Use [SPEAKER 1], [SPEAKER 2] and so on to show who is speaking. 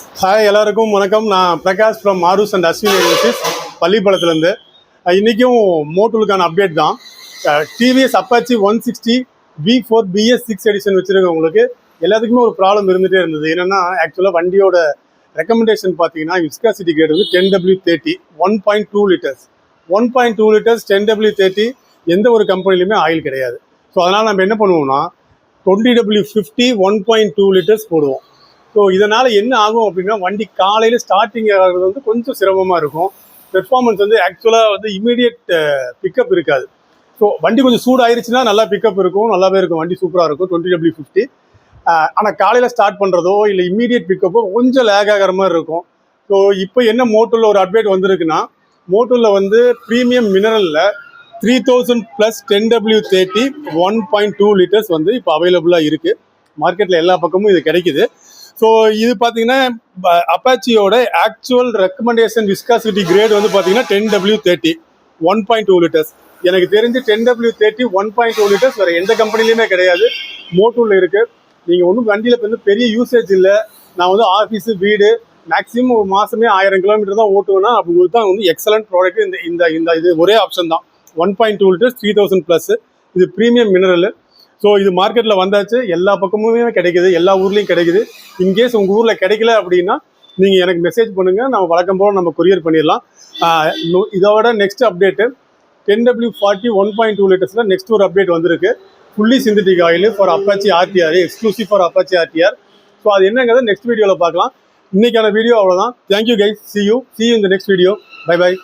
[SPEAKER 1] Hi எல்லாருக்கும் வணக்கம். நான் பிரகாஷ் ஃப்ரம் மாரூஸ் அண்ட் அஸ்வின் ஏஜென்சிஸ் பள்ளிப்பாளையத்துலேருந்து. இன்றைக்கும் மோட்டூலுக்கான அப்டேட் தான். TVS Apache 160 V4 BS6 edition வச்சுருக்கவங்களுக்கு எல்லாத்துக்குமே ஒரு ப்ராப்ளம் இருந்துகிட்டே இருந்தது. என்னென்னா ஆக்சுவலாக வண்டியோட ரெக்கமெண்டேஷன் பார்த்தீங்கன்னா விஸ்காசிட்டி கிரேட் வந்து 10W30 1.2 லிட்டர்ஸ் 1.2 லிட்டர்ஸ் 10W30 எந்த ஒரு கம்பெனிலையுமே ஆயில் கிடையாது. ஸோ அதனால் நம்ம என்ன பண்ணுவோம்னா 20W50 1.2 லிட்டர்ஸ் போடுவோம். ஸோ இதனால் என்ன ஆகும் அப்படின்னா வண்டி காலையில் ஸ்டார்டிங் ஆகிறது வந்து கொஞ்சம் சிரமமாக இருக்கும். பெர்ஃபார்மன்ஸ் வந்து ஆக்சுவலாக வந்து இமீடியட் பிக்கப் இருக்காது. ஸோ வண்டி கொஞ்சம் சூடாயிருச்சுன்னா நல்லா பிக்கப் இருக்கும், நல்லாவே இருக்கும், வண்டி சூப்பராக இருக்கும் 20W50. ஆனால் காலையில் ஸ்டார்ட் பண்ணுறதோ இல்லை இமீடியட் பிக்கப்போ கொஞ்சம் லேக் ஆகிற மாதிரி இருக்கும். ஸோ இப்போ என்ன மோட்டூலில் ஒரு அப்டேட் வந்திருக்குன்னா மோட்டூலில் வந்து ப்ரீமியம் மினரலில் 3000+ 10W30 1.2 லிட்டர்ஸ் வந்து இப்போ அவைலபிளாக இருக்குது. மார்க்கெட்டில் எல்லா பக்கமும் இது கிடைக்குது. ஸோ இது பார்த்தீங்கன்னா அப்பாச்சியோட ஆக்சுவல் ரெக்கமெண்டேஷன் விஸ்காசிட்டி கிரேட் வந்து பார்த்தீங்கன்னா 10W30 1.2 லிட்டர்ஸ். எனக்கு தெரிஞ்சு 10W30 1.2 லிட்டர்ஸ் வேறு எந்த கம்பெனிலையுமே கிடையாது, மோட்டூலில் இருக்குது. நீங்கள் ஒன்றும் வண்டியில் இப்போ வந்து பெரிய யூசேஜ் இல்லை, நான் வந்து ஆஃபீஸு வீடு மேக்ஸிமம் ஒரு மாதமே 1000 கிலோமீட்டர் தான் ஓட்டுவேன்னா உங்களுக்கு தான் வந்து எக்ஸலண்ட் ப்ராடக்ட். இந்த இது ஒரே ஆப்ஷன் தான் 1.2 லிட்டர்ஸ் 3000+. இது ப்ரீமியம் மினரல். ஸோ இது மார்க்கெட்டில் வந்தாச்சு, எல்லா பக்கமுமே கிடைக்குது, எல்லா ஊர்லேயும் கிடைக்குது. இன்கேஸ் உங்கள் ஊரில் கிடைக்கல அப்படின்னா நீங்கள் எனக்கு மெசேஜ் பண்ணுங்கள், நம்ம வழக்கம் போல் நம்ம கொரியர் பண்ணிடலாம். இதோட நெக்ஸ்ட் அப்டேட்டு 10W40 1.2 லிட்டர்ஸில் நெக்ஸ்ட் ஒரு அப்டேட் வந்திருக்கு. Fully synthetic oil for Apache RTR, exclusive for Apache RTR. So அது என்னங்கிறத நெக்ஸ்ட் வீடியோவில் பார்க்கலாம். இன்றைக்கான வீடியோ அவ்வளோதான். Thank you guys, see you in the next video. Bye bye.